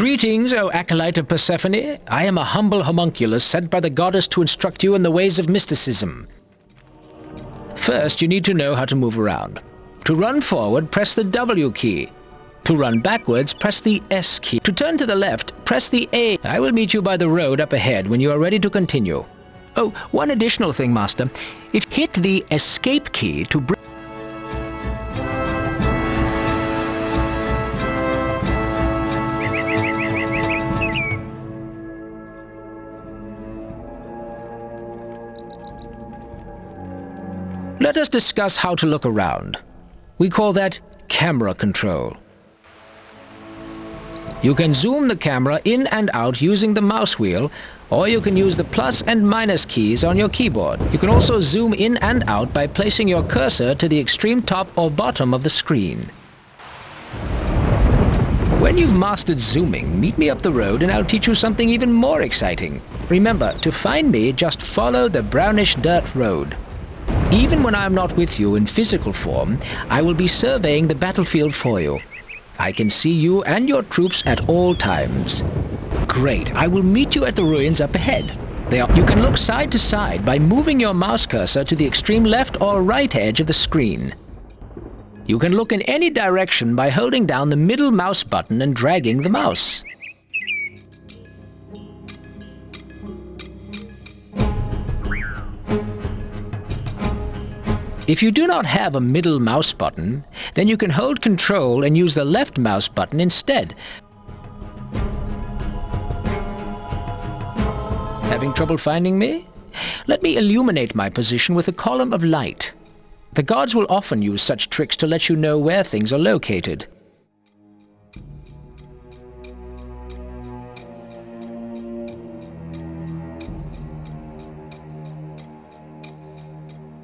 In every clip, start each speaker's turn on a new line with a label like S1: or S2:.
S1: Greetings, O acolyte of Persephone. I am a humble homunculus sent by the goddess to instruct you in the ways of mysticism. First, you need to know how to move around. To run forward, press the W key. To run backwards, press the S key. To turn to the left, press the A. I will meet you by the road up ahead when you are ready to continue. Oh, one additional thing, Master. If hit the Escape key to bring... Let us discuss how to look around. We call that camera control. You can zoom the camera in and out using the mouse wheel, or you can use the plus and minus keys on your keyboard. You can also zoom in and out by placing your cursor to the extreme top or bottom of the screen. When you've mastered zooming, meet me up the road and I'll teach you something even more exciting. Remember, to find me, just follow the brownish dirt road. Even when I am not with you in physical form, I will be surveying the battlefield for you. I can see you and your troops at all times. Great, I will meet you at the ruins up ahead. You can look side to side by moving your mouse cursor to the extreme left or right edge of the screen. You can look in any direction by holding down the middle mouse button and dragging the mouse. If you do not have a middle mouse button, then you can hold Control and use the left mouse button instead. Having trouble finding me? Let me illuminate my position with a column of light. The gods will often use such tricks to let you know where things are located.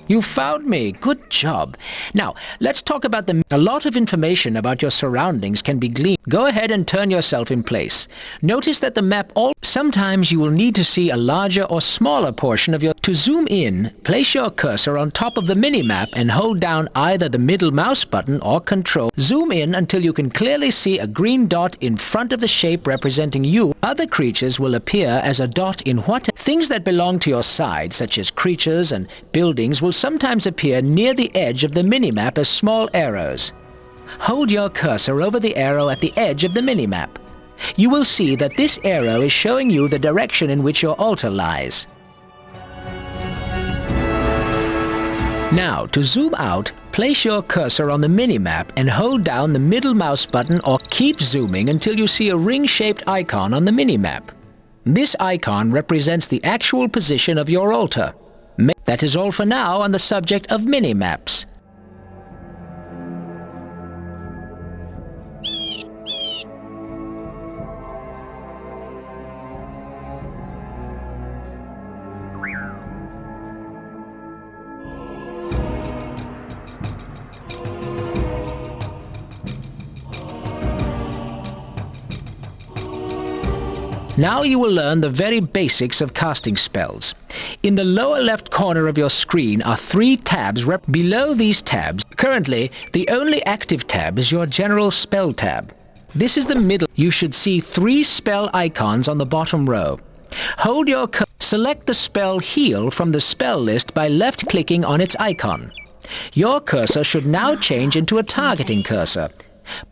S1: You found me. Good job. Now, let's talk about a lot of information about your surroundings can be gleaned. Go ahead and turn yourself in place. Notice that the map sometimes you will need to see a larger or smaller portion of your... To zoom in, place your cursor on top of the mini-map and hold down either the middle mouse button or Control. Zoom in until you can clearly see a green dot in front of the shape representing you. Other creatures will appear as a dot in what... Things that belong to your side, such as creatures and buildings, will sometimes appear near the edge of the minimap as small arrows. Hold your cursor over the arrow at the edge of the minimap. You will see that this arrow is showing you the direction in which your altar lies. Now, to zoom out, place your cursor on the minimap and hold down the middle mouse button or keep zooming until you see a ring-shaped icon on the minimap. This icon represents the actual position of your altar. That is all for now on the subject of mini-maps. Now you will learn the very basics of casting spells. In the lower left corner of your screen are 3 tabs below these tabs. Currently, the only active tab is your General Spell tab. This is the middle. You should see 3 spell icons on the bottom row. Hold your select the spell Heal from the spell list by left-clicking on its icon. Your cursor should now change into a targeting cursor.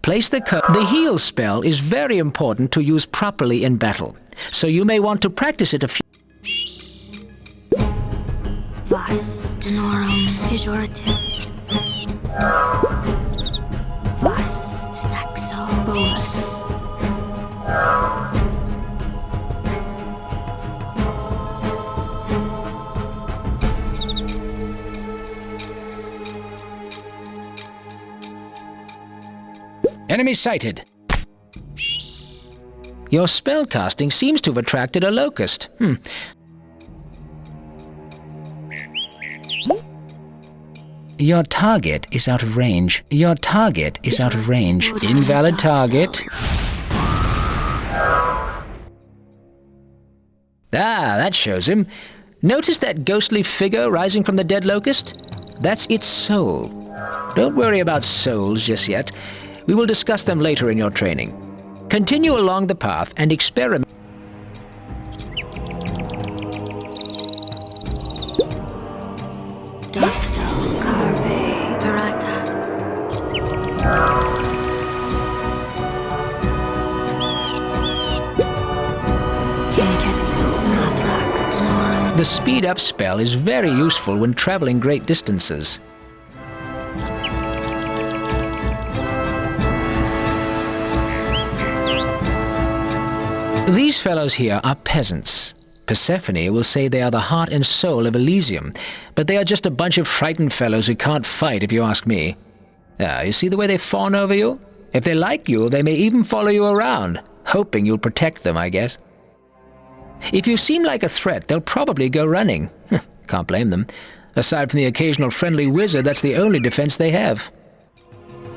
S1: Place the heal spell is very important to use properly in battle, so you may want to practice it a few.
S2: Vas Denorum Pejorative. Vas Saxo Bovis.
S1: Enemy sighted. Your spellcasting seems to have attracted a locust. Your target is out of range. Your target is out of range. Invalid target. Ah, that shows him. Notice that ghostly figure rising from the dead locust? That's its soul. Don't worry about souls just yet. We will discuss them later in your training. Continue along the path and experiment.
S2: Ductal Carpe Pirata. Kinketsu Nathrak Denorum.
S1: The speed-up spell is very useful when traveling great distances. These fellows here are peasants. Persephone will say they are the heart and soul of Elysium, but they are just a bunch of frightened fellows who can't fight, if you ask me. You see the way they fawn over you? If they like you, they may even follow you around, hoping you'll protect them, I guess. If you seem like a threat, they'll probably go running. Can't blame them. Aside from the occasional friendly wizard, that's the only defense they have.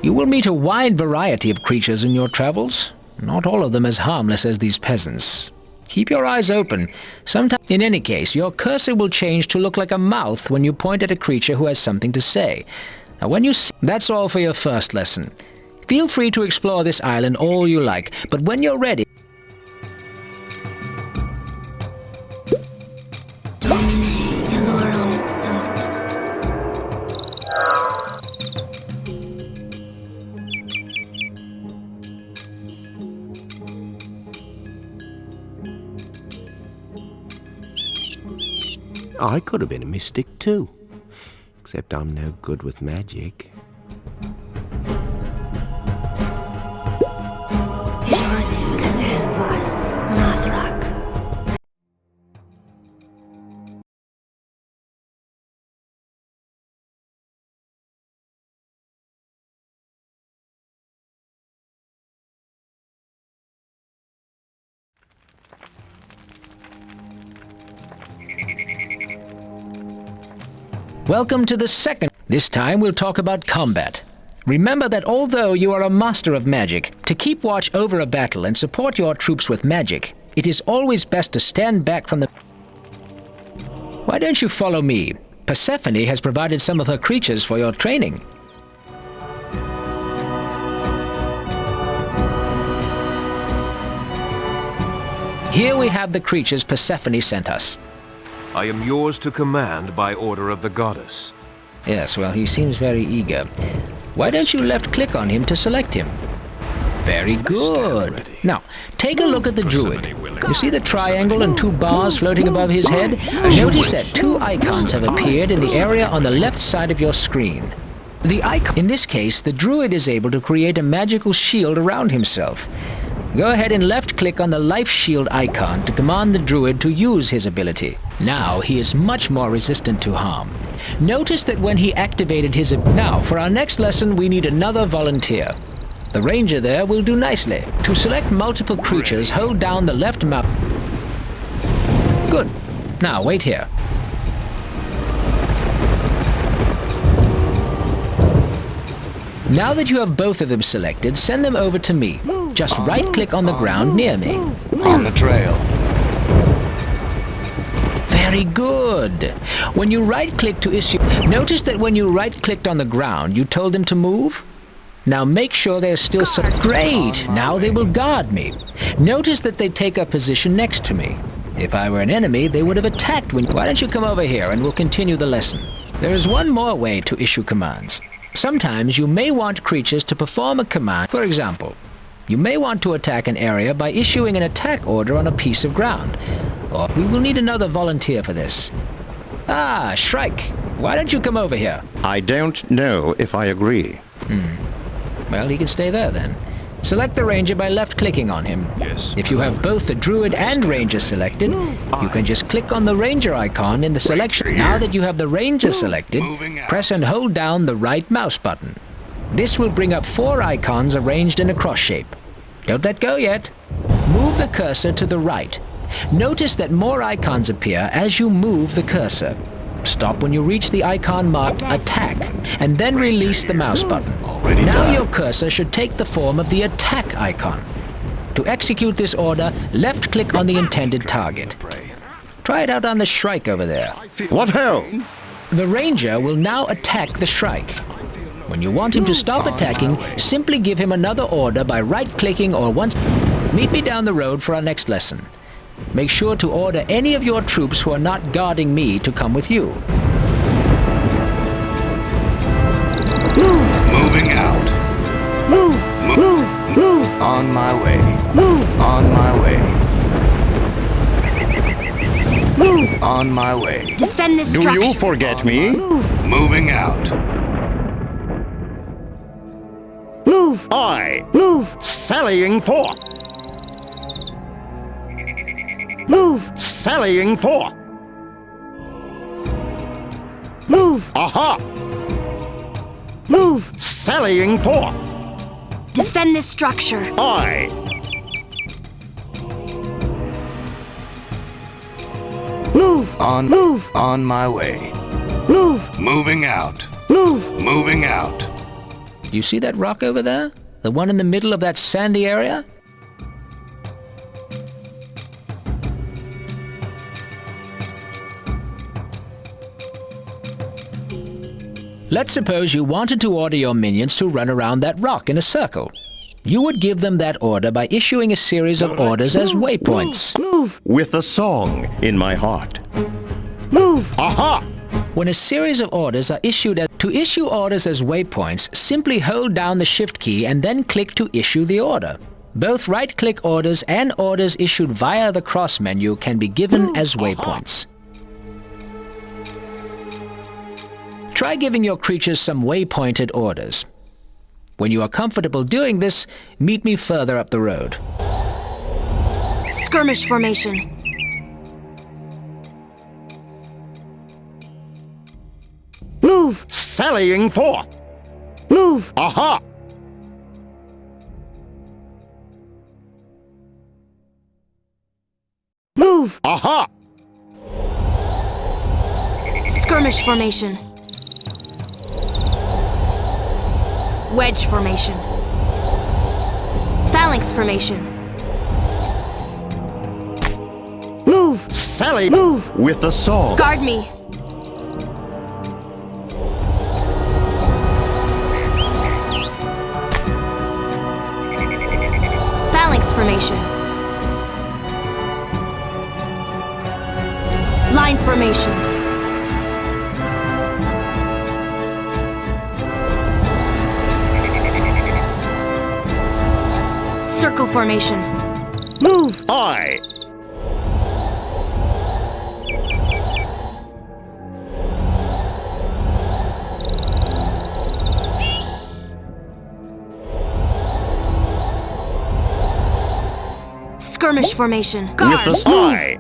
S1: You will meet a wide variety of creatures in your travels. Not all of them as harmless as these peasants. Keep your eyes open. Sometimes, in any case, your cursor will change to look like a mouth when you point at a creature who has something to say. Now, when you see... That's all for your first lesson. Feel free to explore this island all you like, but when you're ready...
S2: Domine Illorum Sanct.
S3: I could have been a mystic too, except I'm no good with magic.
S2: Pejorative Kazen Vas Nathrak.
S1: Welcome to the second. This time we'll talk about combat. Remember that although you are a master of magic, to keep watch over a battle and support your troops with magic, it is always best to stand back from the... Why don't you follow me? Persephone has provided some of her creatures for your training. Here we have the creatures Persephone sent us.
S4: I am yours to command by order of the goddess.
S1: Yes, well, he seems very eager. Why don't you left-click on him to select him? Very good. Now, take a look at the druid. You see the triangle and two bars floating above his head? Notice that two icons have appeared in the area on the left side of your screen. The icon... In this case, the druid is able to create a magical shield around himself. Go ahead and left-click on the life shield icon to command the druid to use his ability. Now he is much more resistant to harm. Notice that when he activated his... Now, for our next lesson, we need another volunteer. The ranger there will do nicely. To select multiple creatures, hold down the left mouse. Good. Now, wait here. Now that you have both of them selected, send them over to me. Just right-click on the ground near me.
S5: On the trail.
S1: Very good. When you right-click to issue... Notice that when you right-clicked on the ground, you told them to move? Now make sure they're still... Great! Now they will guard me. Notice that they take a position next to me. If I were an enemy, they would have attacked when... Why don't you come over here and we'll continue the lesson. There is one more way to issue commands. Sometimes you may want creatures to perform a command. For example, you may want to attack an area by issuing an attack order on a piece of ground. Or we will need another volunteer for this. Ah, Shrike, why don't you come over here?
S5: I don't know if I agree.
S1: Well, he can stay there then. Select the ranger by left-clicking on him.
S4: Yes.
S1: If you have both the druid and ranger selected, you can just click on the ranger icon in the selection. Now that you have the ranger selected, press and hold down the right mouse button. This will bring up 4 icons arranged in a cross shape. Don't let go yet. Move the cursor to the right. Notice that more icons appear as you move the cursor. Stop when you reach the icon marked Attack, and then release the mouse button. Now your cursor should take the form of the Attack icon. To execute this order, left-click on the intended target. Try it out on the Shrike over there.
S5: What hell?
S1: The ranger will now attack the Shrike. When you want him to stop attacking, simply give him another order by right-clicking or once... Meet me down the road for our next lesson. Make sure to order any of your troops who are not guarding me to come with you.
S5: Moving out. Move. On my way. On my way. On my way.
S2: Defend this
S5: Do
S2: structure.
S5: you forget me? Moving out. I sallying forth. Sallying forth. Aha! Sallying forth.
S2: Defend this structure.
S5: I on my way. Moving out. Moving out.
S1: You see that rock over there? The one in the middle of that sandy area? Let's suppose you wanted to order your minions to run around that rock in a circle. You would give them that order by issuing a series of orders as waypoints.
S5: With a song in my heart. Aha!
S1: When a series of orders are issued to issue orders as waypoints, simply hold down the Shift key and then click to issue the order. Both right-click orders and orders issued via the cross menu can be given as waypoints. Try giving your creatures some waypointed orders. When you are comfortable doing this, meet me further up the road.
S2: Skirmish formation.
S5: Sallying forth. Aha! Aha!
S2: Skirmish formation. Wedge formation. Phalanx formation.
S5: Sally with a song.
S2: Guard me. Phalanx formation. Line formation. Circle formation.
S5: I
S2: Skirmish formation.
S5: with
S2: Guard.
S5: a I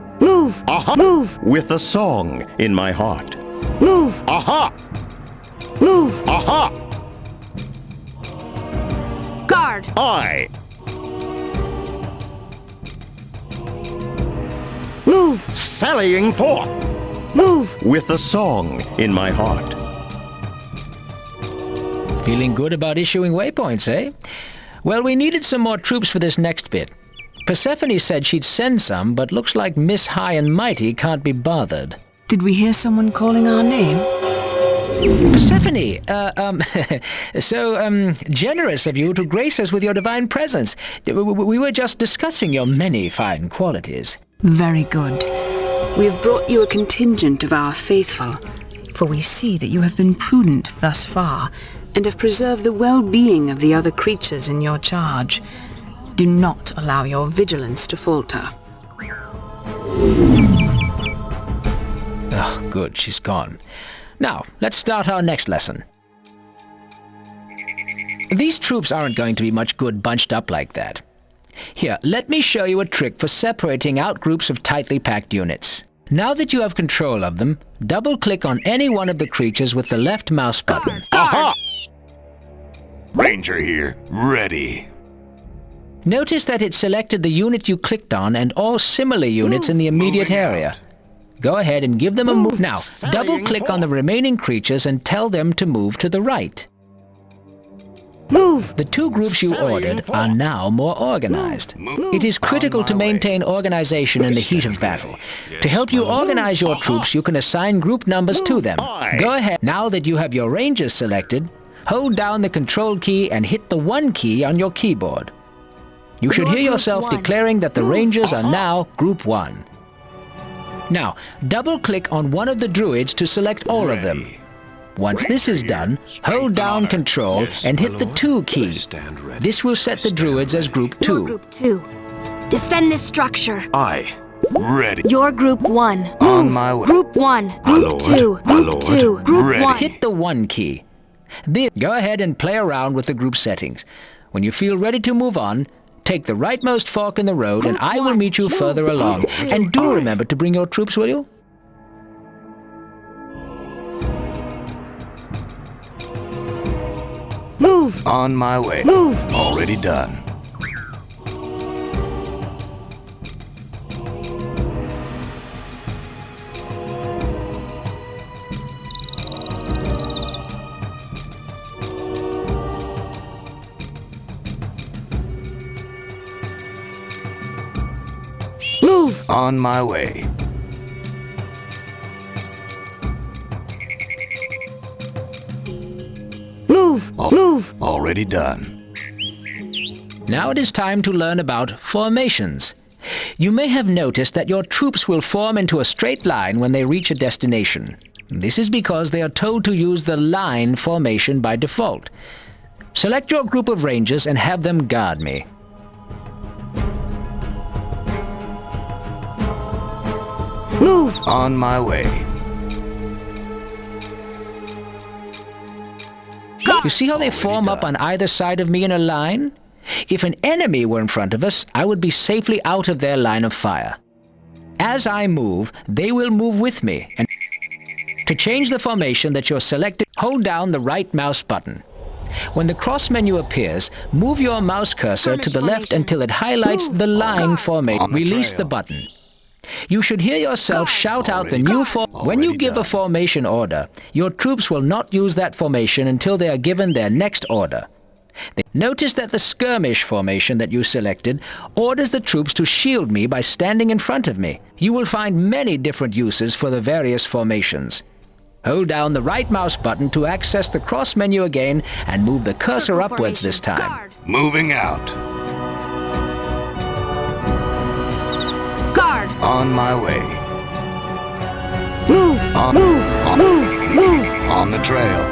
S5: aha! With a song in my heart. Aha! Aha!
S2: Guard.
S5: I sallying forth. With a song in my heart.
S1: Feeling good about issuing waypoints, eh? Well, we needed some more troops for this next bit. Persephone said she'd send some, but looks like Miss High and Mighty can't be bothered.
S6: Did we hear someone calling our name?
S1: Persephone, so generous of you to grace us with your divine presence. We were just discussing your many fine qualities.
S6: Very good. We have brought you a contingent of our faithful, for we see that you have been prudent thus far, and have preserved the well-being of the other creatures in your charge. Do not allow your vigilance to falter.
S1: Oh, good, she's gone. Now, let's start our next lesson. These troops aren't going to be much good bunched up like that. Here, let me show you a trick for separating out groups of tightly packed units. Now that you have control of them, double-click on any one of the creatures with the left mouse button.
S5: Aha!
S7: Ranger here, ready.
S1: Notice that it selected the unit you clicked on and all similar units in the immediate area. Go ahead and give them a move. Now, double-click on the remaining creatures and tell them to move to the right. The two groups you ordered are now more organized. It is critical to maintain organization in the heat of battle. To help you organize your troops, you can assign group numbers to them. Go ahead. Now that you have your rangers selected, hold down the Control key and hit the 1 key on your keyboard. You should hear yourself declaring that the Rangers are now Group 1. Now, double-click on one of the druids to select all of them. Once this is done, hold down Control and hit the 2 key. This will set the druids as Group 2.
S2: You're Group 2. Defend this structure.
S4: Aye.
S7: Ready.
S2: You're Group 1. Move.
S5: On my way.
S2: Group 1. Group 2. Group 2. Group
S7: Ready.
S2: 1.
S1: Hit the 1 key. Go ahead and play around with the group settings. When you feel ready to move on, take the rightmost fork in the road and I will meet you further along. And do remember to bring your troops, will you?
S2: Move.
S5: On my way.
S2: Move.
S7: Already done.
S2: Move.
S5: On my way.
S2: Move. Move.
S7: Already done.
S1: Now it is time to learn about formations. You may have noticed that your troops will form into a straight line when they reach a destination. This is because they are told to use the line formation by default. Select your group of Rangers and have them guard me.
S2: Move.
S5: On my way.
S1: You see how they form up on either side of me in a line? If an enemy were in front of us, I would be safely out of their line of fire. As I move, they will move with me. And to change the formation that you're selected, hold down the right mouse button. When the cross menu appears, move your mouse cursor to the left until it highlights the line formation. Release the button. You should hear yourself shout out the new formation. When you give a formation order, your troops will not use that formation until they are given their next order. Notice that the skirmish formation that you selected orders the troops to shield me by standing in front of me. You will find many different uses for the various formations. Hold down the right mouse button to access the cross menu again and move the cursor
S2: Circle
S1: upwards
S2: formation.
S1: this time.
S2: Guard.
S7: Moving out.
S2: Guard.
S5: On my way.
S2: Move.
S5: On,
S2: Move.
S5: on,
S2: Move. Move.
S5: on the trail.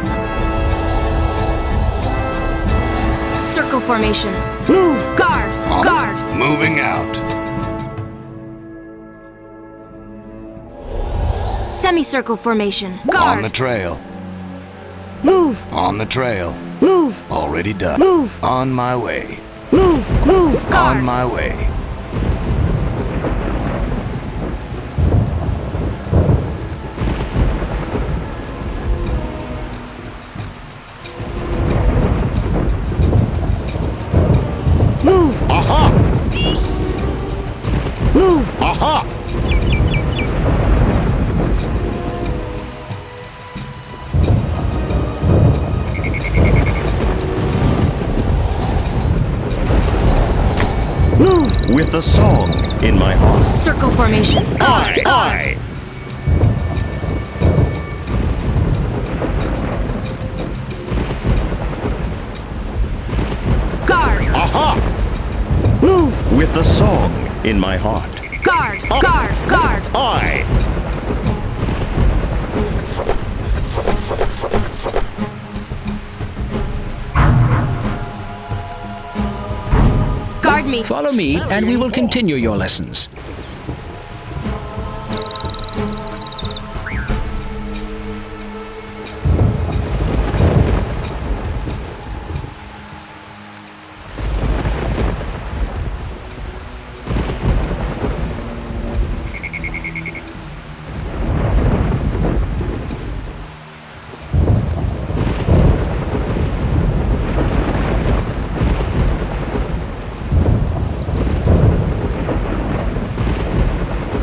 S2: Circle formation. Move. Guard.
S5: On.
S2: Guard.
S7: Moving out.
S2: Semicircle formation.
S5: On
S2: Guard.
S5: the trail.
S2: Move.
S5: On the trail.
S2: Move.
S7: Already done.
S2: Move.
S5: On my way.
S2: Move. Move. Guard.
S5: On my way.
S2: Move.
S5: Aha!
S2: Move.
S5: Aha!
S2: Move.
S5: With a song in my heart.
S2: Circle formation. Guard. Guard. Guard.
S5: Aha!
S2: Move.
S5: With a song in my heart.
S2: Guard. Guard. Guard.
S5: I.
S2: Guard me.
S1: Follow me and we will continue your lessons.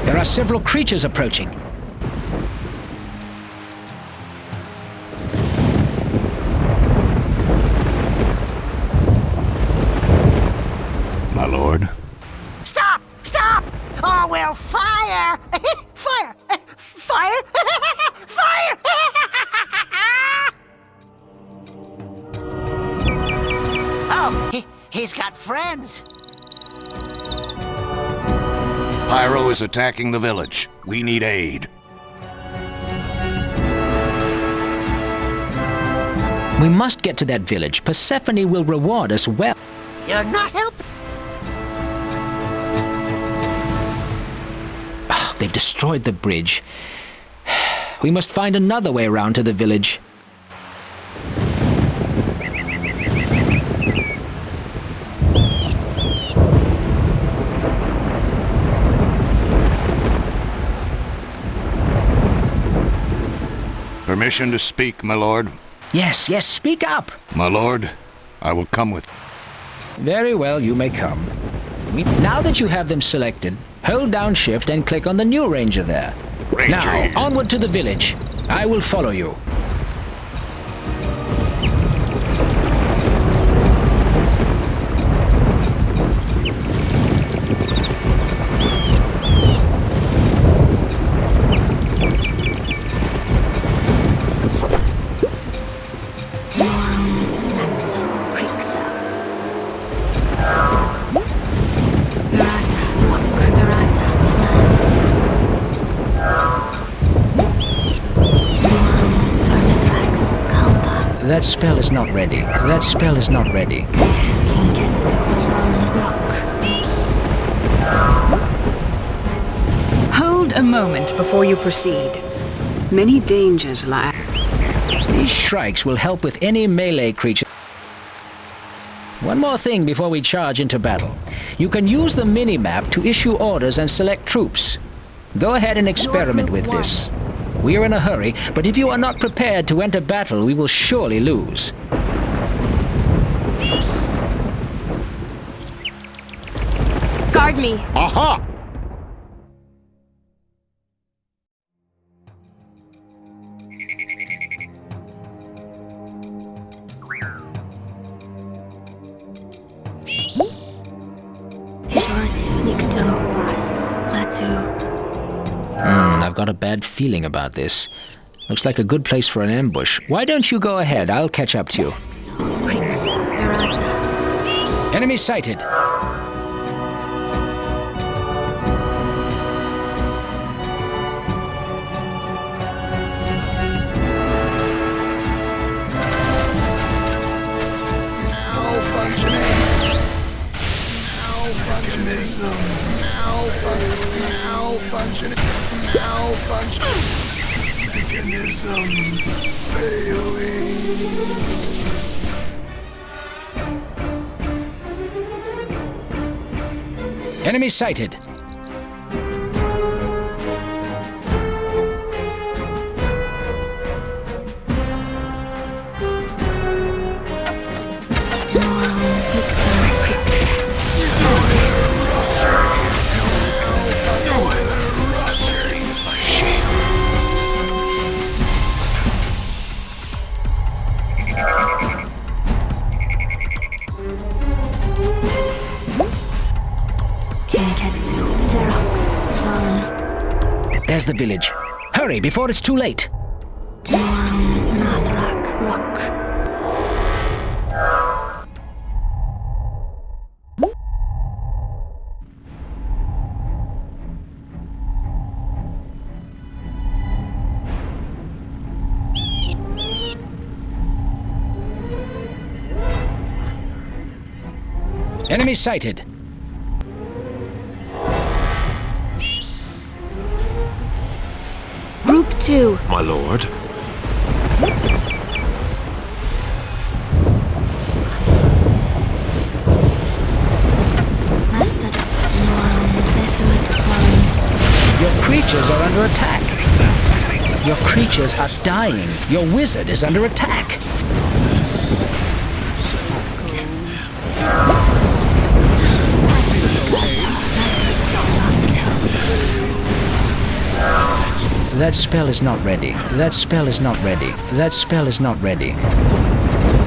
S1: There are several creatures approaching.
S7: My lord.
S8: Stop! Stop! Or we'll fire! Fire! Fire! Fire! Oh, he's got friends.
S7: Pyro is attacking the village. We need aid.
S1: We must get to that village. Persephone will reward us well.
S8: You're not helping.
S1: They've destroyed the bridge. We must find another way around to the village.
S7: Permission to speak, my lord?
S1: Yes, speak up.
S7: My lord, I will come with...
S1: Very well, you may come. Now that you have them selected, hold down shift and click on the new ranger there.
S7: Ranger.
S1: Now, onward to the village. I will follow you. That spell is not ready. That spell is not ready.
S6: Hold a moment before you proceed. Many dangers lie.
S1: These shrikes will help with any melee creature. One more thing before we charge into battle. You can use the mini-map to issue orders and select troops. Go ahead and experiment with this. We are in a hurry, but if you are not prepared to enter battle, we will surely lose.
S2: Guard me.
S5: Aha!
S1: I've got a bad feeling about this. Looks like a good place for an ambush. Why don't you go ahead? I'll catch up to you. Enemy sighted.
S7: Mechanism failing.
S1: Enemy sighted. There's the village. Hurry before it's too late. Enemy sighted.
S2: Group 2.
S4: My lord.
S1: Your creatures are under attack. Your creatures are dying. Your wizard is under attack. That spell is not ready. That spell is not ready. That spell is not ready.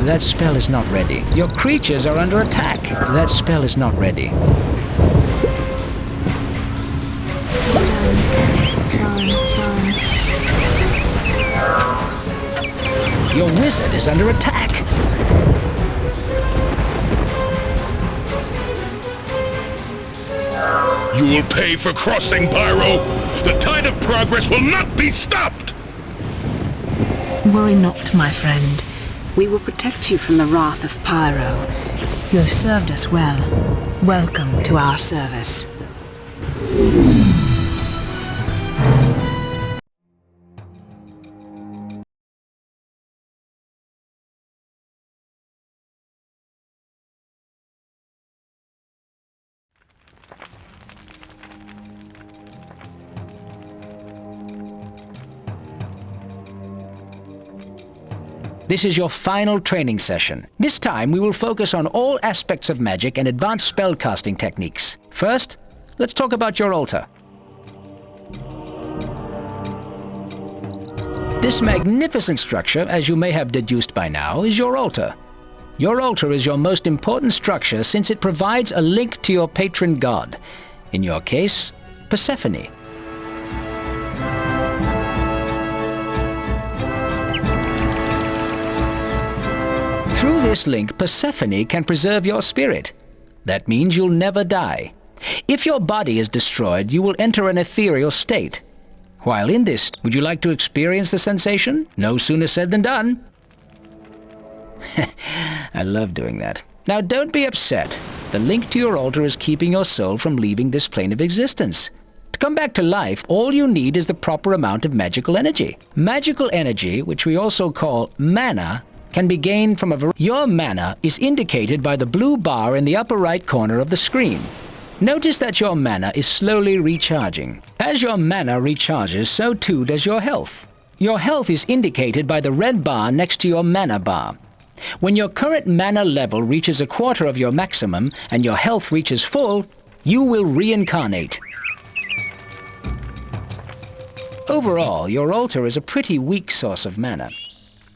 S1: That spell is not ready. Your creatures are under attack. That spell is not ready. Your wizard is under attack.
S5: Your
S9: will pay for crossing, Pyro! The tide of progress will not be stopped!
S6: Worry not, my friend. We will protect you from the wrath of Pyro. You have served us well. Welcome to our service.
S1: This is your final training session. This time we will focus on all aspects of magic and advanced spellcasting techniques. First, let's talk about your altar. This magnificent structure, as you may have deduced by now, is your altar. Your altar is your most important structure since it provides a link to your patron god. In your case, Persephone. Through this link, Persephone can preserve your spirit. That means you'll never die. If your body is destroyed, you will enter an ethereal state. While in this, would you like to experience the sensation? No sooner said than done. I love doing that. Now don't be upset. The link to your altar is keeping your soul from leaving this plane of existence. To come back to life, all you need is the proper amount of magical energy. Magical energy, which we also call mana, can be gained from Your mana is indicated by the blue bar in the upper right corner of the screen. Notice that your mana is slowly recharging. As your mana recharges, so too does your health. Your health is indicated by the red bar next to your mana bar. When your current mana level reaches a quarter of your maximum and your health reaches full, you will reincarnate. Overall, your altar is a pretty weak source of mana.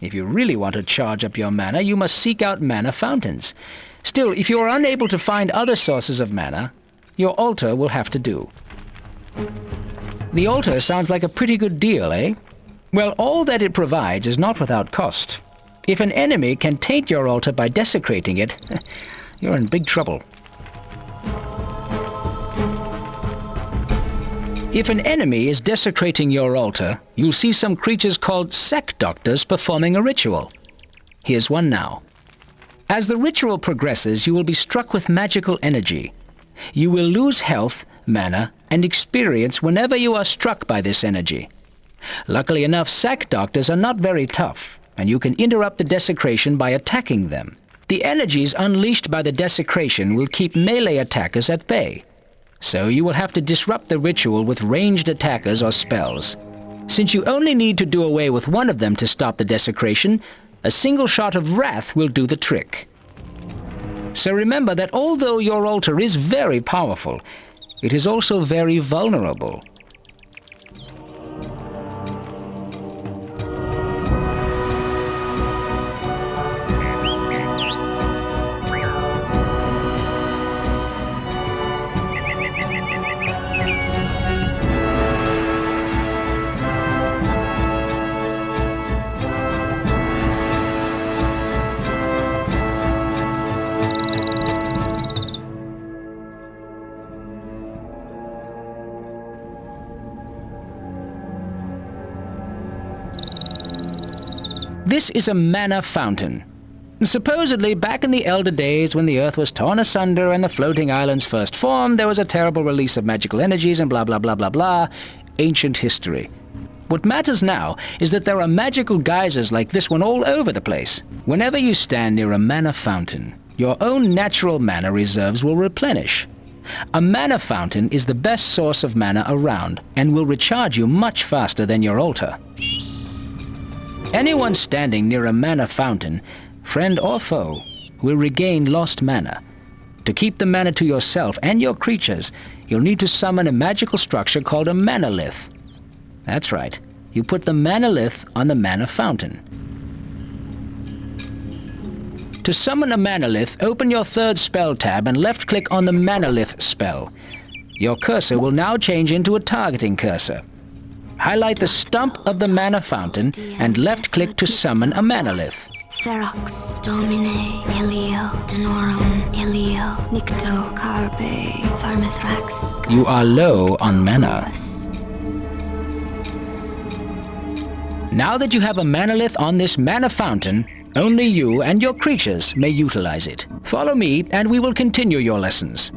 S1: If you really want to charge up your mana, you must seek out mana fountains. Still, if you are unable to find other sources of mana, your altar will have to do. The altar sounds like a pretty good deal, eh? Well, all that it provides is not without cost. If an enemy can taint your altar by desecrating it, you're in big trouble. If an enemy is desecrating your altar, you'll see some creatures called sack doctors performing a ritual. Here's one now. As the ritual progresses, you will be struck with magical energy. You will lose health, mana, and experience whenever you are struck by this energy. Luckily enough, sack doctors are not very tough, and you can interrupt the desecration by attacking them. The energies unleashed by the desecration will keep melee attackers at bay. So you will have to disrupt the ritual with ranged attackers or spells. Since you only need to do away with one of them to stop the desecration, a single shot of wrath will do the trick. So remember that although your altar is very powerful, it is also very vulnerable. This is a mana fountain. Supposedly, back in the elder days when the earth was torn asunder and the floating islands first formed, there was a terrible release of magical energies and blah blah blah blah blah. Ancient history. What matters now is that there are magical geysers like this one all over the place. Whenever you stand near a mana fountain, your own natural mana reserves will replenish. A mana fountain is the best source of mana around and will recharge you much faster than your altar. Anyone standing near a mana fountain, friend or foe, will regain lost mana. To keep the mana to yourself and your creatures, you'll need to summon a magical structure called a manolith. That's right, you put the manolith on the mana fountain. To summon a manolith, open your third spell tab and left-click on the manolith spell. Your cursor will now change into a targeting cursor. Highlight the stump of the mana fountain and left-click to summon a manolith.
S10: Ferox, Domine, Ilio, Denorum, Ilio, Nicto, Carpe, Tharmithrax.
S1: You are low on mana. Now that you have a manalith on this mana fountain, only you and your creatures may utilize it. Follow me and we will continue your lessons.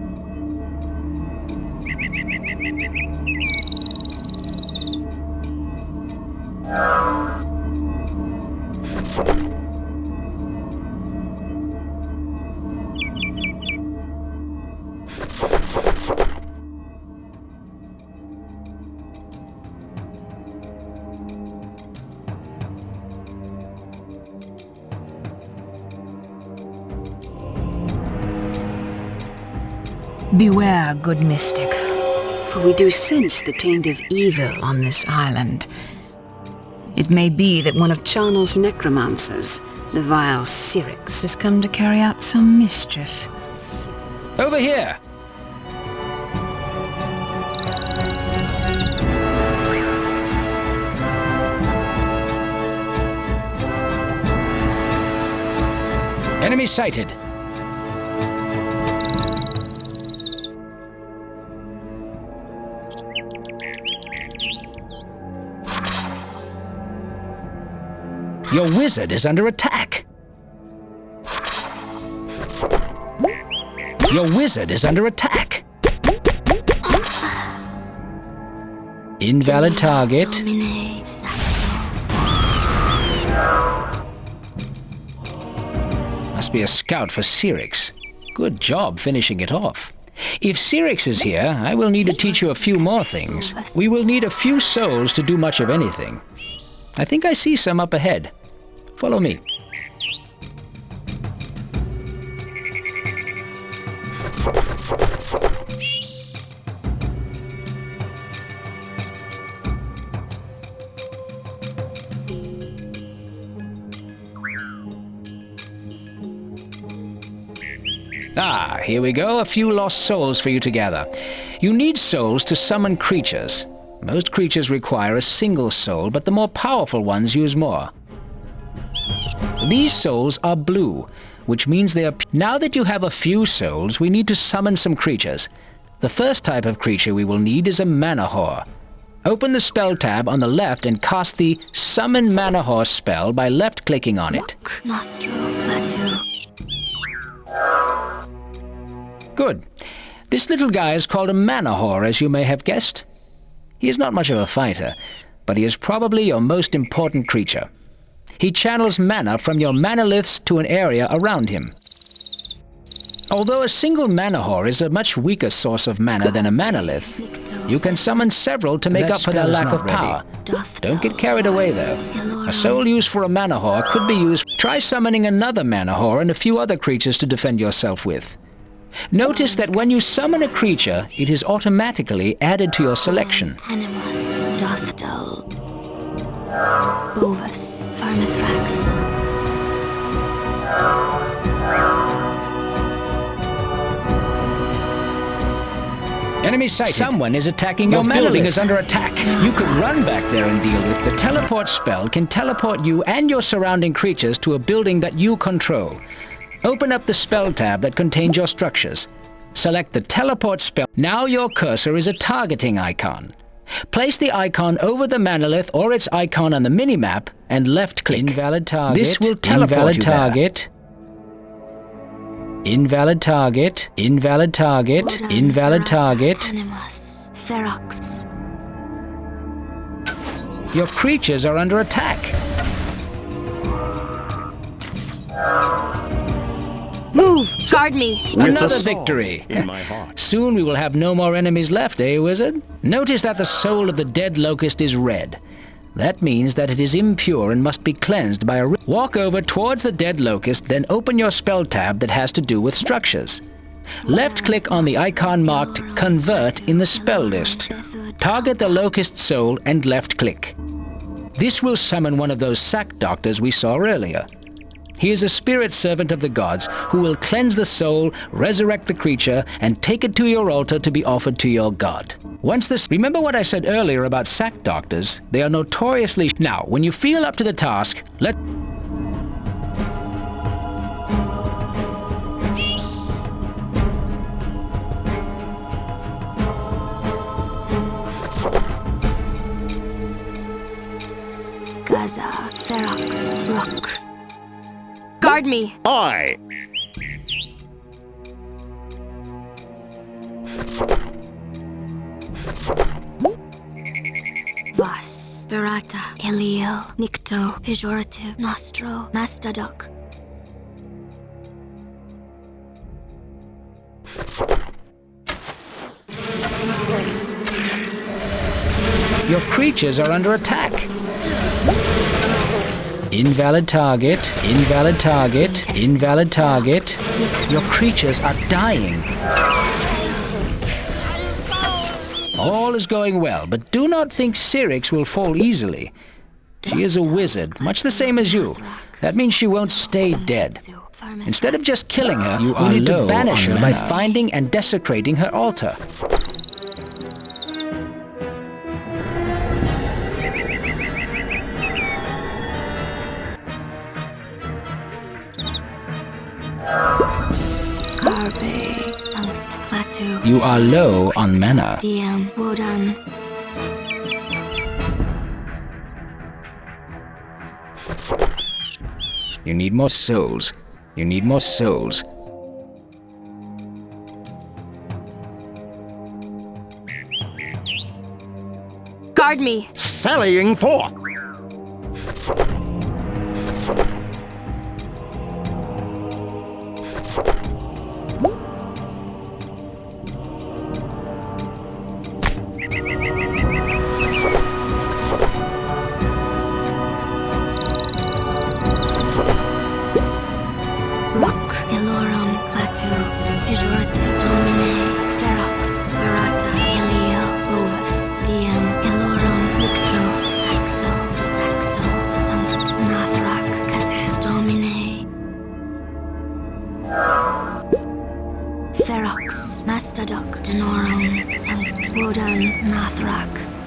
S6: Beware, good mystic, for we do sense the taint of evil on this island. It may be that one of Charnel's necromancers, the vile Syrinx, has come to carry out some mischief.
S1: Over here! Enemy sighted. Your wizard is under attack. Your wizard is under attack. Invalid target. Must be a scout for Syrinx. Good job finishing it off. If Syrinx is here, I will need to teach you a few more things. We will need a few souls to do much of anything. I think I see some up ahead. Follow me. Ah, here we go. A few lost souls for you to gather. You need souls to summon creatures. Most creatures require a single soul, but the more powerful ones use more. These souls are blue, which means they are... Now that you have a few souls, we need to summon some creatures. The first type of creature we will need is a mana whore. Open the spell tab on the left and cast the Summon Mana Whore spell by left-clicking on it. Good. This little guy is called a mana whore, as you may have guessed. He is not much of a fighter, but he is probably your most important creature. He channels mana from your manaliths to an area around him. Although a single mana whore is a much weaker source of mana than a manalith, you can summon several to make up for their lack of power. Don't get carried away, though. A soul used for a mana whore could be used... Try summoning another mana whore and a few other creatures to defend yourself with. Notice that when you summon a creature, it is automatically added to your selection.
S10: Animus, Dothdal, Bovis, Tharmithrax.
S1: Enemy sighted. Someone is attacking your building is under attack. You could run back there and deal with the teleport spell can teleport you and your surrounding creatures to a building that you control. Open up the spell tab that contains your structures. Select the teleport spell. Now your cursor is a targeting icon. Place the icon over the manalith or its icon on the minimap and left-click. Invalid target. This will teleport you there. Invalid target. Invalid target. Invalid target.
S10: Animus, Ferox.
S1: Your creatures are under attack.
S2: Move! Guard me!
S1: Another victory!
S5: In my heart.
S1: Soon we will have no more enemies left, eh, wizard? Notice that the soul of the dead locust is red. That means that it is impure and must be cleansed by a... Walk over towards the dead locust, then open your spell tab that has to do with structures. Left-click on the icon marked Convert in the spell list. Target the locust soul and left-click. This will summon one of those sack doctors we saw earlier. He is a spirit servant of the gods who will cleanse the soul, resurrect the creature, and take it to your altar to be offered to your god. Once this... Remember what I said earlier about sack doctors? They are notoriously... Now, when you feel up to the task,
S10: Gaza, Ferox, Rock.
S2: Guard me.
S5: I.
S10: Vas, Berata, Eliel, Nikto, Pejorative, Nostro, Mastadok.
S1: Your creatures are under attack. Invalid target, invalid target, invalid target. Your creatures are dying. All is going well, but do not think Syrinx will fall easily. She is a wizard, much the same as you. That means she won't stay dead. Instead of just killing her, we need to banish her by finding and desecrating her altar. You are low on mana.
S10: DM, Wodan.
S1: You need more souls. You need more souls.
S2: Guard me.
S5: Sallying forth.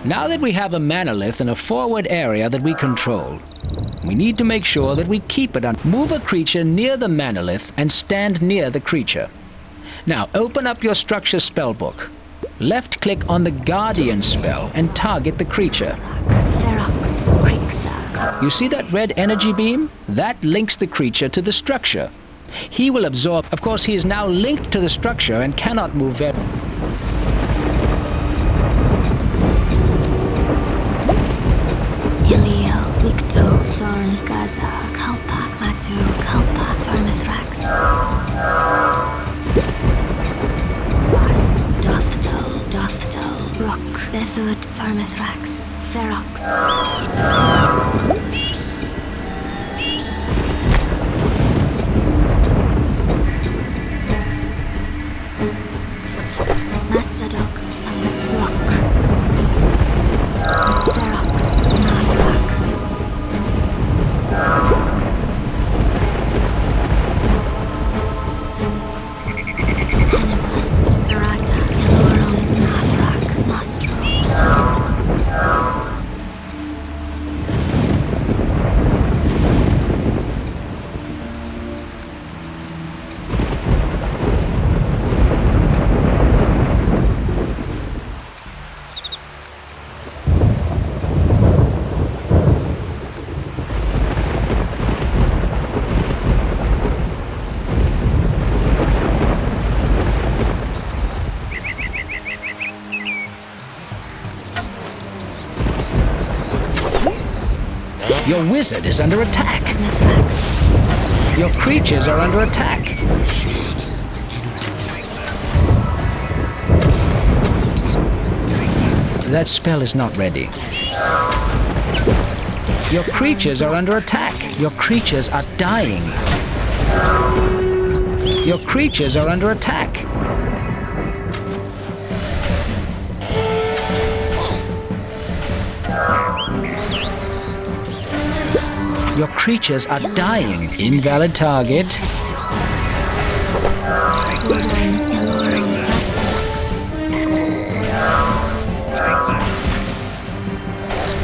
S1: Now that we have a manolith in a forward area that we control, we need to make sure that we keep it on. Move a creature near the manolith and stand near the creature. Now open up your structure spellbook. Left-click on the Guardian spell and target the creature. You see that red energy beam? That links the creature to the structure. He will absorb. Of course, he is now linked to the structure and cannot move very...
S10: Thorn, Gaza, Kalpa, Klaatu, Kalpa, Farmithrax. Vas, Dothdal, Rock, Bethud, Farmithrax, Ferox. Mastadok, Summit, Rock. Ferox, Nathrak. Animus, Barata, Elorum, Nathrak, Nostro, Sound.
S1: Your wizard is under attack. Your creatures are under attack. That spell is not ready. Your creatures are under attack. Your creatures are dying. Your creatures are under attack. Your creatures are dying. Invalid target.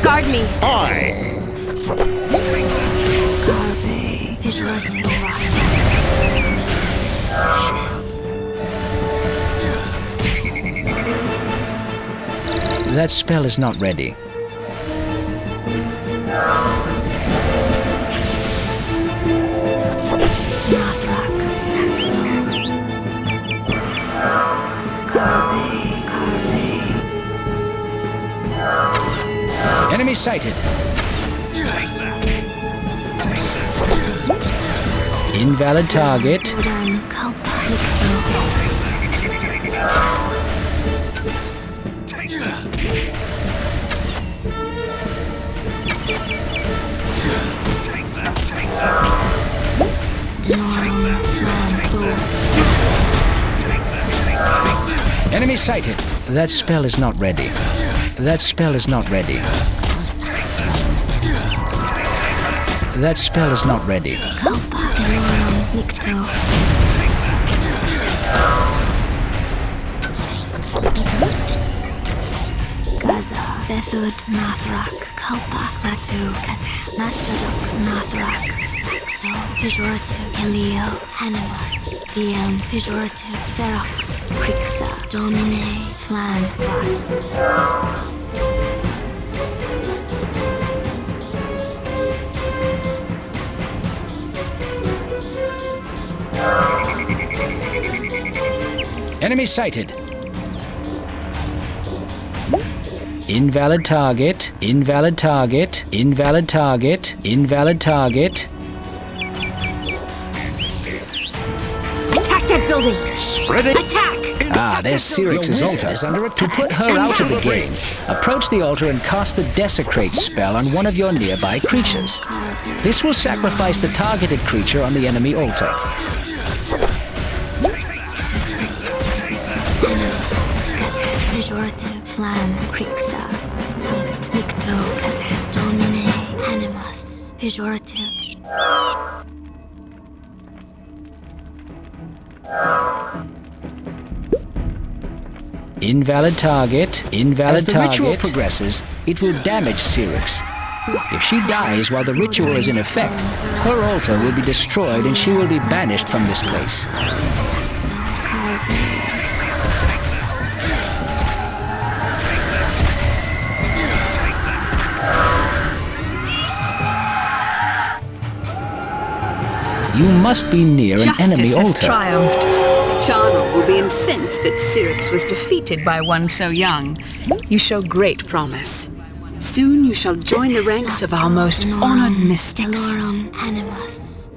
S2: Guard me.
S1: That spell is not ready. Enemy sighted. Invalid target.
S10: Rodan Kalpa Victor. Denorum Flam Plus.
S1: Enemy sighted. That spell is not ready. That spell is not ready. That spell is not ready.
S10: Kalpa Denorum Victor. Gaza Bethud Nathrak Kalpa Klatu Kazan Mastodok Nathrak Saxo Pejorative Eliel Animus DM Pejorative Ferox Krixa Domine Flam Ras.
S1: Enemy sighted. Invalid target. Invalid target. Invalid target. Invalid target.
S2: Attack that building!
S5: Spread it.
S2: Attack!
S1: Ah, there's Cyrix's altar. Is under attack. To put her out of the game, approach the altar and cast the Desecrate spell on one of your nearby creatures. This will sacrifice the targeted creature on the enemy altar.
S10: Pejorative Flam Krixa Sanct Victo Kazan Domine Animus Pejorative.
S1: Invalid target. Invalid target. As the ritual progresses, it will damage Cyrix. If she dies while the ritual is in effect, her altar will be destroyed and she will be banished from this place.
S10: Saxo Carby.
S1: You must be near an enemy
S6: Justice has
S1: altar.
S6: triumphed. Charnel will be incensed that Cyrix was defeated by one so young. You show great promise. Soon you shall join the ranks of our most honored mystics.
S10: Denorum Animus.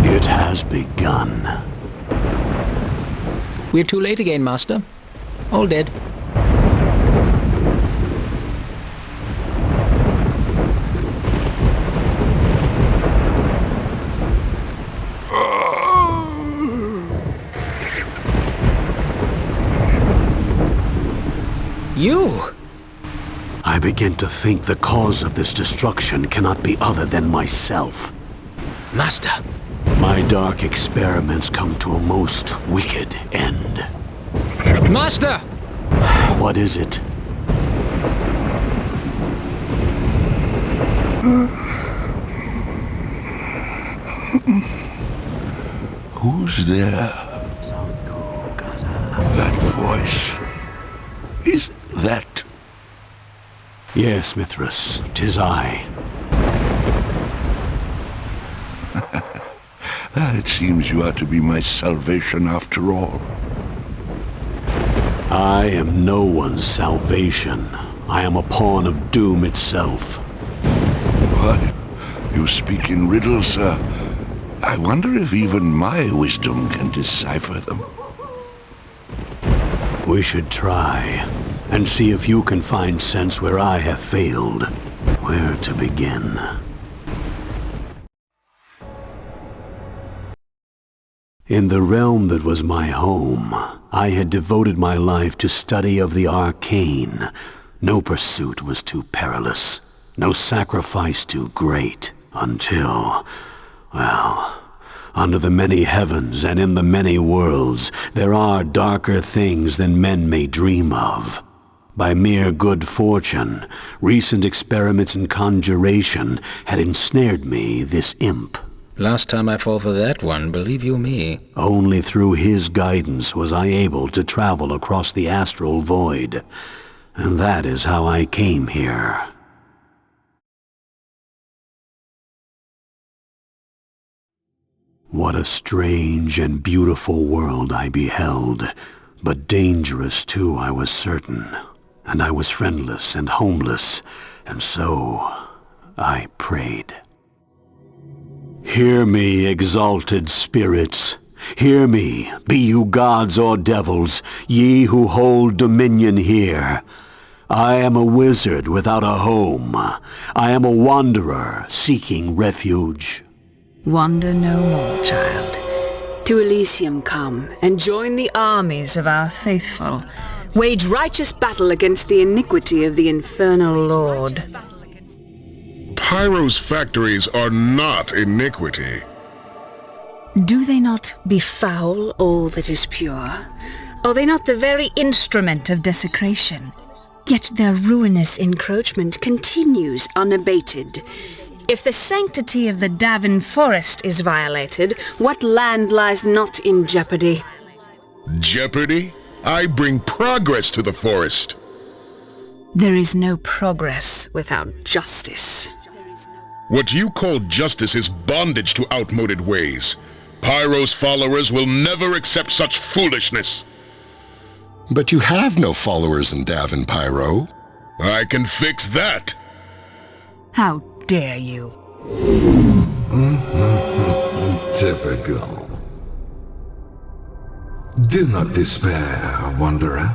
S5: It has begun.
S1: We're too late again, Master. All dead. You!
S5: I begin to think the cause of this destruction cannot be other than myself.
S1: Master!
S5: My dark experiments come to a most wicked end.
S1: Master!
S5: What is it?
S7: Who's there? That voice. Is that...
S5: Yes, Mithras, 'tis I.
S7: It seems you are to be my salvation after all.
S11: I am no one's salvation. I am a pawn of doom itself.
S7: What? You speak in riddles, sir. I wonder if even my wisdom can decipher them.
S11: We should try, and see if you can find sense where I have failed. Where to begin? In the realm that was my home, I had devoted my life to study of the arcane. No pursuit was too perilous, no sacrifice too great, until, well, under the many heavens and in the many worlds, there are darker things than men may dream of. By mere good fortune, recent experiments in conjuration had ensnared me, this imp.
S1: Last time I fall for that one, believe you me.
S11: Only through his guidance was I able to travel across the astral void. And that is how I came here. What a strange and beautiful world I beheld, but dangerous too, I was certain. And I was friendless and homeless, and so I prayed. Hear me, exalted spirits. Hear me, be you gods or devils, ye who hold dominion here. I am a wizard without a home. I am a wanderer seeking refuge.
S6: Wander no more, child. To Elysium come, and join the armies of our faithful. Wage righteous battle against the iniquity of the infernal lord.
S9: Pyro's factories are not iniquity.
S6: Do they not befoul all that is pure? Are they not the very instrument of desecration? Yet their ruinous encroachment continues unabated. If the sanctity of the Davin Forest is violated, what land lies not in jeopardy?
S9: Jeopardy? I bring progress to the forest.
S6: There is no progress without justice.
S9: What you call justice is bondage to outmoded ways. Pyro's followers will never accept such foolishness.
S12: But you have no followers in Davin, Pyro.
S9: I can fix that.
S6: How dare you?
S13: Typical. Do not despair, Wanderer.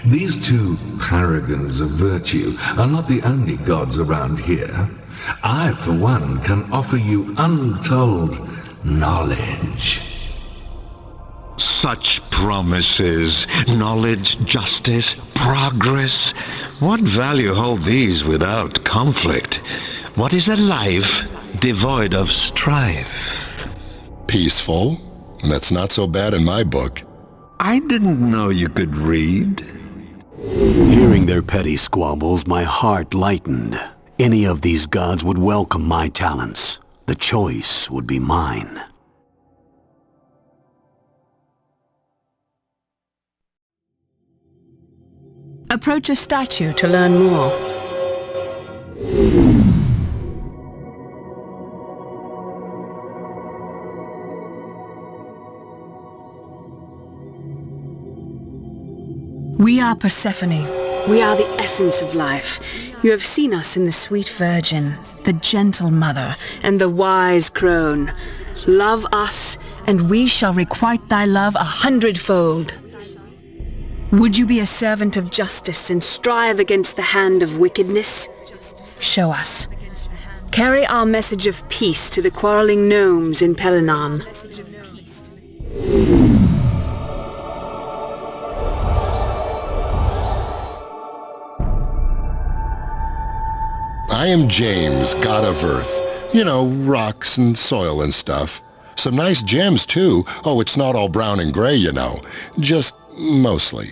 S13: These two paragons of virtue are not the only gods around here. I, for one, can offer you untold knowledge.
S3: Such promises, knowledge, justice, progress. What value hold these without conflict? What is a life devoid of strife?
S12: Peaceful. That's not so bad in my book.
S3: I didn't know you could read.
S11: Hearing their petty squabbles, my heart lightened. Any of these gods would welcome my talents. The choice would be mine.
S6: Approach a statue to learn more. We are Persephone. We are the essence of life. You have seen us in the sweet Virgin, the gentle Mother, and the wise crone. Love us, and we shall requite thy love 100-fold. Would you be a servant of justice and strive against the hand of wickedness? Show us. Carry our message of peace to the quarreling gnomes in Pelinon.
S12: I am James, god of earth. You know, rocks and soil and stuff. Some nice gems, too. Oh, it's not all brown and gray, you know. Just mostly.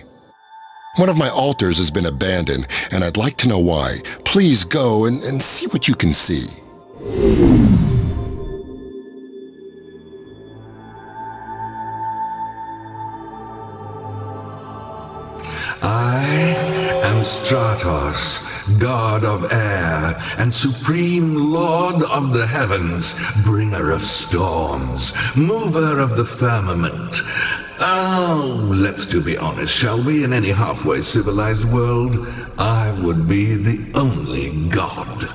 S12: One of my altars has been abandoned, and I'd like to know why. Please go and see what you can see.
S13: I am Stratos, god of air, and supreme lord of the heavens, bringer of storms, mover of the firmament. Oh, let's to be honest, shall we? In any halfway civilized world, I would be the only god.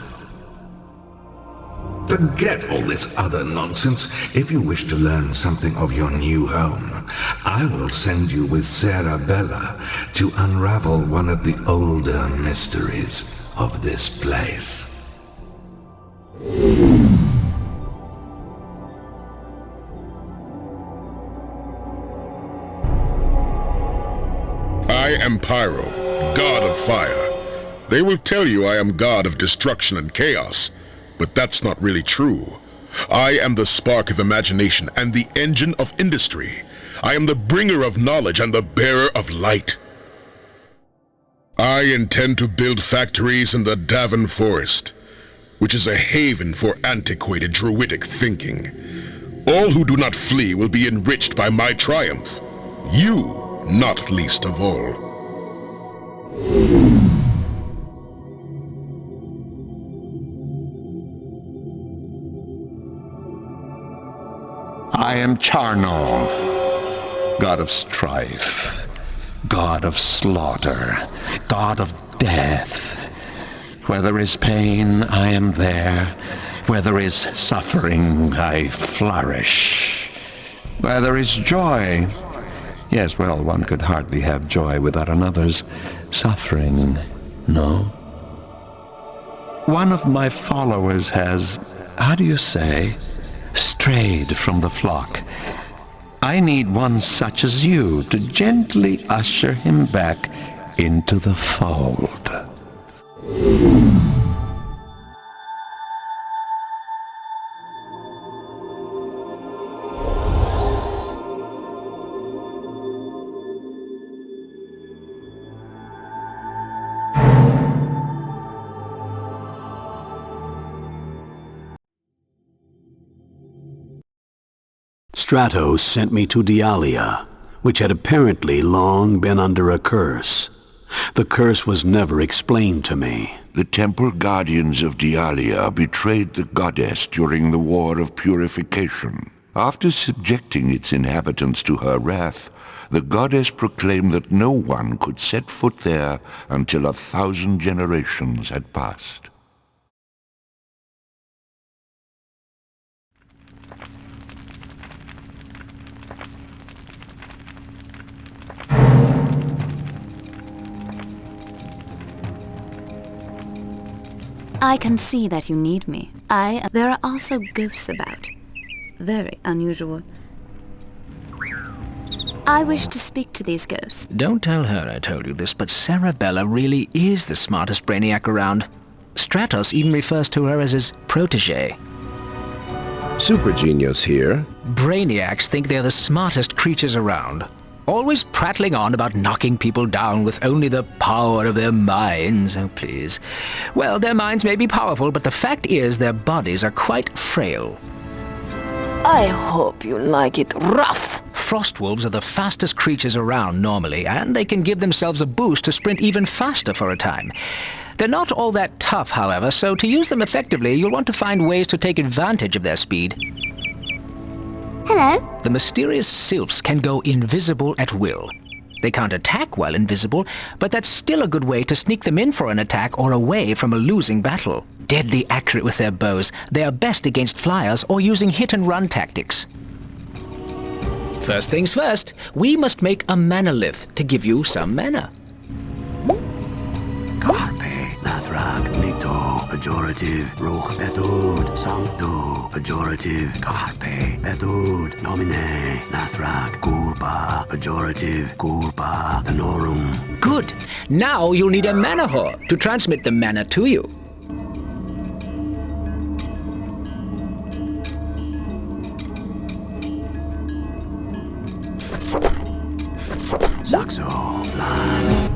S13: Forget all this other nonsense. If you wish to learn something of your new home, I will send you with Sarabella to unravel one of the older mysteries of this place.
S9: I am Pyro, god of fire. They will tell you I am god of destruction and chaos, but that's not really true. I am the spark of imagination and the engine of industry. I am the bringer of knowledge and the bearer of light. I intend to build factories in the Davin Forest, which is a haven for antiquated druidic thinking. All who do not flee will be enriched by my triumph. You, not least of all.
S3: I am Charno, god of strife, god of slaughter, god of death. Where there is pain, I am there. Where there is suffering, I flourish. Where there is joy, yes, well, one could hardly have joy without another's suffering, no? One of my followers has, how do you say, strayed from the flock. I need one such as you to gently usher him back into the fold.
S11: Stratos sent me to Dialia, which had apparently long been under a curse. The curse was never explained to me.
S7: The temple guardians of Dialia betrayed the goddess during the War of Purification. After subjecting its inhabitants to her wrath, the goddess proclaimed that no one could set foot there until 1,000 generations had passed.
S10: I can see that you need me. There are also ghosts about. Very unusual. I wish to speak to these ghosts.
S1: Don't tell her I told you this, but Sarabella really is the smartest brainiac around. Stratos even refers to her as his protege.
S4: Super Genius here.
S1: Brainiacs think they're the smartest creatures around. Always prattling on about knocking people down with only the power of their minds. Oh, please. Well, their minds may be powerful, but the fact is their bodies are quite frail.
S6: I hope you like it rough.
S1: Frostwolves are the fastest creatures around normally, and they can give themselves a boost to sprint even faster for a time. They're not all that tough, however, so to use them effectively, you'll want to find ways to take advantage of their speed.
S10: Hello?
S1: The mysterious sylphs can go invisible at will. They can't attack while invisible, but that's still a good way to sneak them in for an attack or away from a losing battle. Deadly accurate with their bows, they are best against flyers or using hit-and-run tactics. First things first, we must make a manalith to give you some mana.
S11: Carpe, Nathrak, Nito, pejorative, Roch, Etud, Sancto, pejorative, Carpe, Etud, Nomine, Nathrak, Kulpa, pejorative, Kulpa, Danorum.
S1: Good! Now you'll need a mana whore to transmit the mana to you.
S11: Saxo, Lan.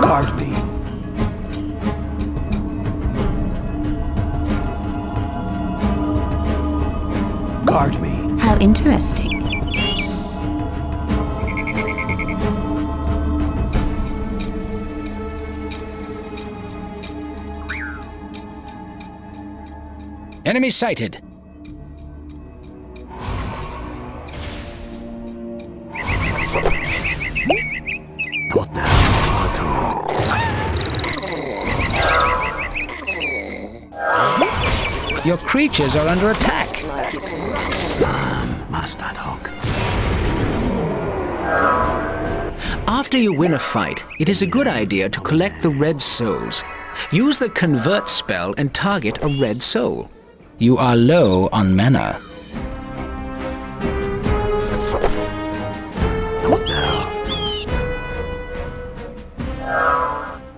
S11: Guard me. Guard me.
S10: How interesting.
S1: Enemy sighted. Your creatures are under attack. After you win a fight, it is a good idea to collect the red souls. Use the convert spell and target a red soul. You are low on mana.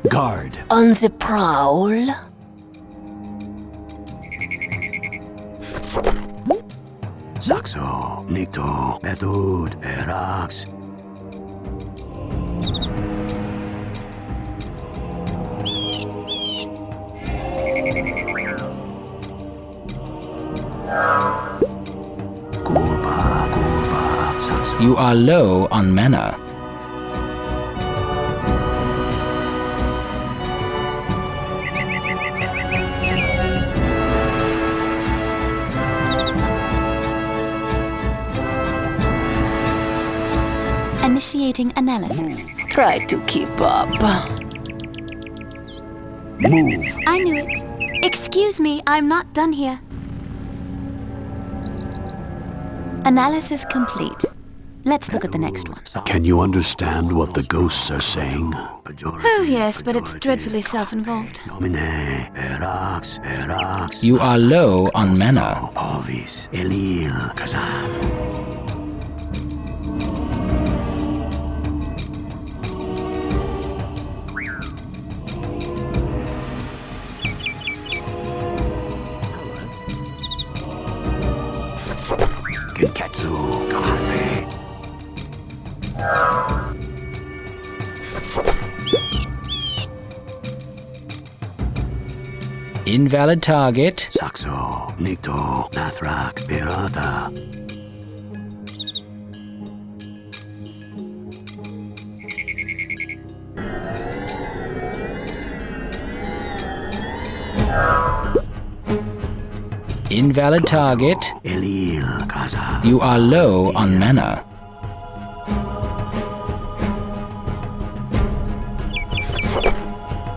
S11: Guard.
S2: On the prowl.
S11: Saxo, Nikto, Betud, Erax.
S1: You are low on mana.
S10: Initiating analysis.
S2: Try to keep up.
S11: Move.
S10: I knew it. Excuse me, I'm not done here. Analysis complete. Let's look at the next one.
S11: Can you understand what the ghosts are saying?
S10: Oh yes, but it's dreadfully self-involved.
S1: You are low on mana.
S11: Genketsu, Kahane.
S1: Invalid target.
S11: Saxo, Nikto, Nathrak, Pirata.
S1: Invalid target.
S11: Elil, Kaza.
S1: You are low on mana.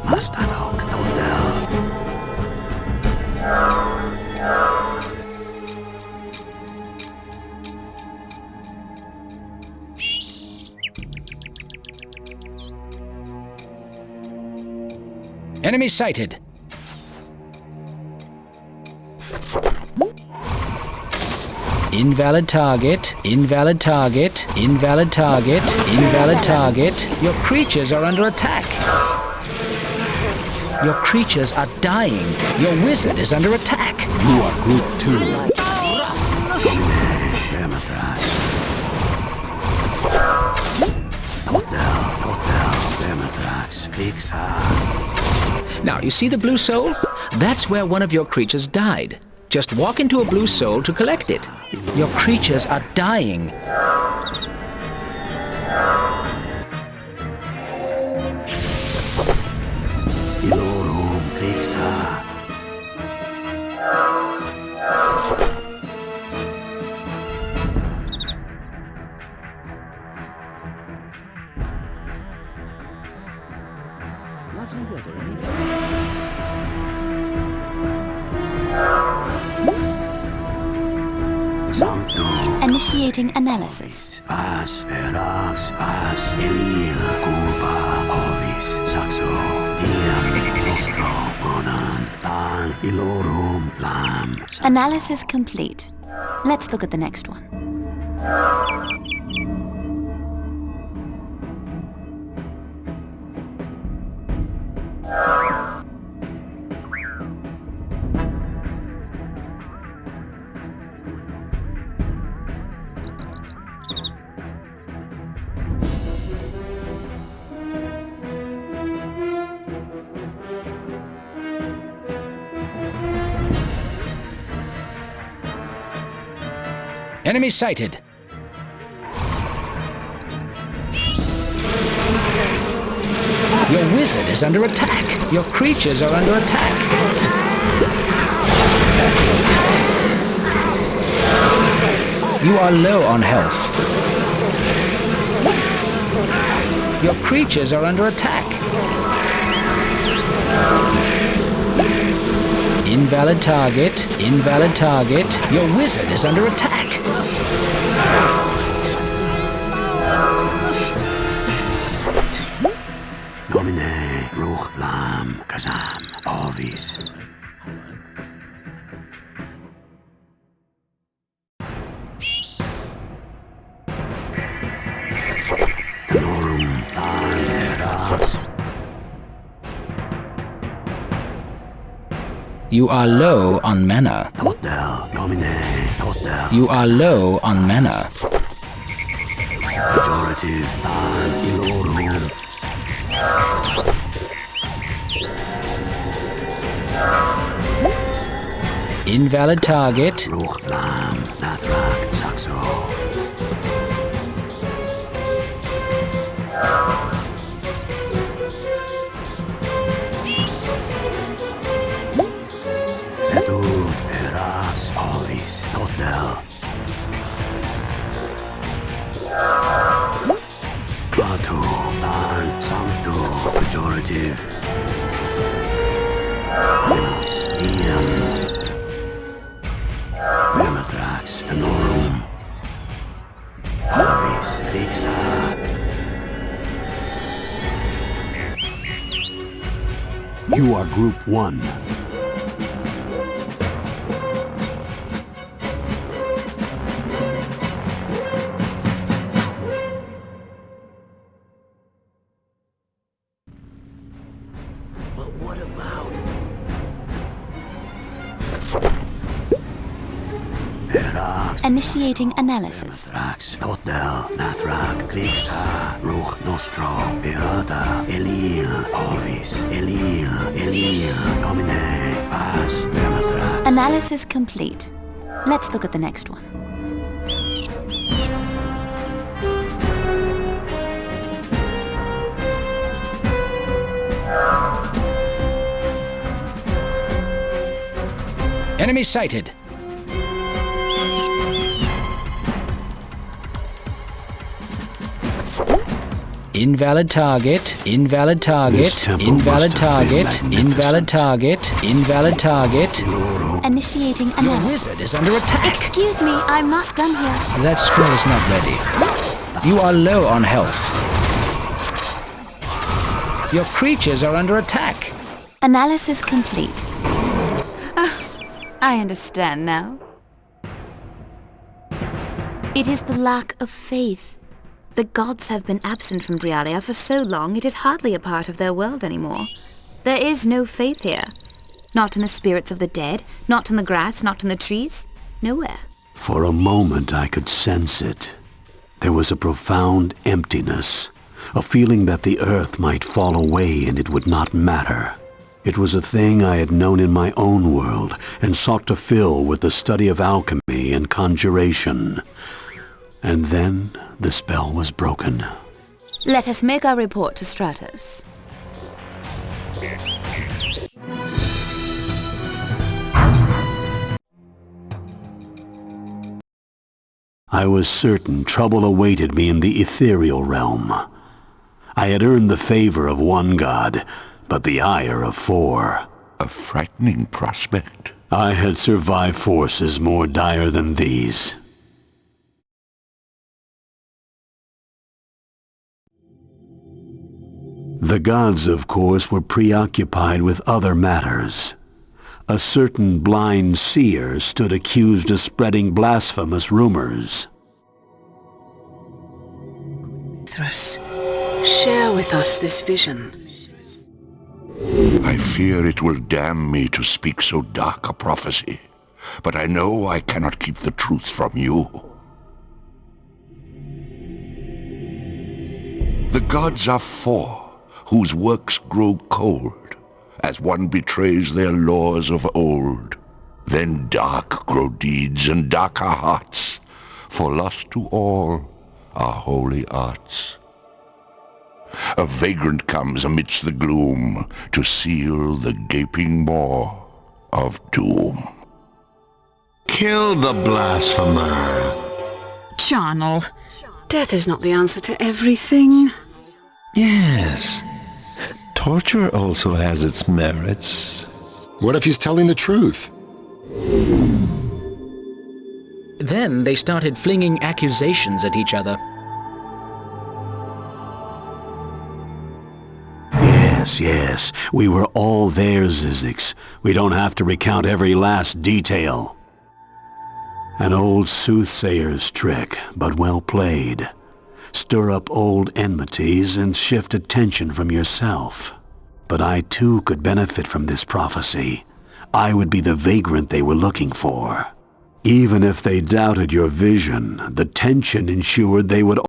S11: Mastadok, Tondel.
S1: Enemy sighted. Invalid target, invalid target, invalid target, invalid target. Your creatures are under attack. Your creatures are dying. Your wizard is under attack.
S11: You are good too.
S1: Now, you see the blue soul? That's where one of your creatures died. Just walk into a blue soul to collect it. Your creatures are dying.
S11: Lovely weather, eh?
S10: Initiating analysis.
S11: Pas, Erax, Pas, Elil, Kuba, Ovis, Saxo, Diam, Nostro, Modan, Tal, Ilorum, Plam.
S10: Analysis complete. Let's look at the next one.
S1: Enemy sighted. Your wizard is under attack. Your creatures are under attack. You are low on health. Your creatures are under attack. Invalid target. Invalid target. Your wizard is under attack.
S11: Nomine, Ruch, Blam, Kazam, Ovis. Tenorum, Thaeras.
S1: You are low on mana.
S11: Totel, Nomine, Totel.
S1: You are low on mana.
S11: Pejorative, Than, Ilorum.
S1: Invalid target.
S11: Ruch, Blam, Nathrak, Saxo. Etud, Eras, Ovis, Totel. Klaatu, Than, Sancto, Pejorative. Demonstium. Vermithrax, Tenorum. Ovis, Vixa. You are Group 1. But what about...
S10: Initiating analysis.
S11: Vermithrax, Totel, Nathrak, Vixa, Ruch, Nostro, Pirata, Elil, Ovis, Elil, Nomine, Pas, Vermithrax.
S10: Analysis complete. Let's look at the next one.
S1: Enemy sighted. Invalid target. Invalid target. Invalid target. Invalid target. Invalid target.
S10: Initiating
S1: Your
S10: analysis.
S1: wizard is under attack.
S10: Excuse me, I'm not done here.
S1: That scroll is not ready. You are low on health. Your creatures are under attack.
S10: Analysis complete. I understand now. It is the lack of faith. The gods have been absent from Dialia for so long, it is hardly a part of their world anymore. There is no faith here. Not in the spirits of the dead, not in the grass, not in the trees. Nowhere.
S11: For a moment I could sense it. There was a profound emptiness, a feeling that the earth might fall away and it would not matter. It was a thing I had known in my own world and sought to fill with the study of alchemy and conjuration. And then the spell was broken.
S10: Let us make our report to Stratos.
S11: I was certain trouble awaited me in the ethereal realm. I had earned the favor of one god, but the ire of 4.
S7: A frightening prospect.
S11: I had survived forces more dire than these. The gods, of course, were preoccupied with other matters. A certain blind seer stood accused of spreading blasphemous rumors.
S6: Thrus, share with us this vision.
S7: I fear it will damn me to speak so dark a prophecy, but I know I cannot keep the truth from you. The gods are 4, whose works grow cold, as one betrays their laws of old. Then dark grow deeds and darker hearts, for lost to all are holy arts. A vagrant comes amidst the gloom to seal the gaping maw of doom.
S3: Kill the blasphemer.
S6: Charnel, death is not the answer to everything.
S3: Yes. Torture also has its merits.
S12: What if he's telling the truth?
S1: Then they started flinging accusations at each other.
S11: Yes, we were all there, Zizix. We don't have to recount every last detail. An old soothsayer's trick, but well played. Stir up old enmities and shift attention from yourself. But I too could benefit from this prophecy. I would be the vagrant they were looking for. Even if they doubted your vision, the tension ensured they would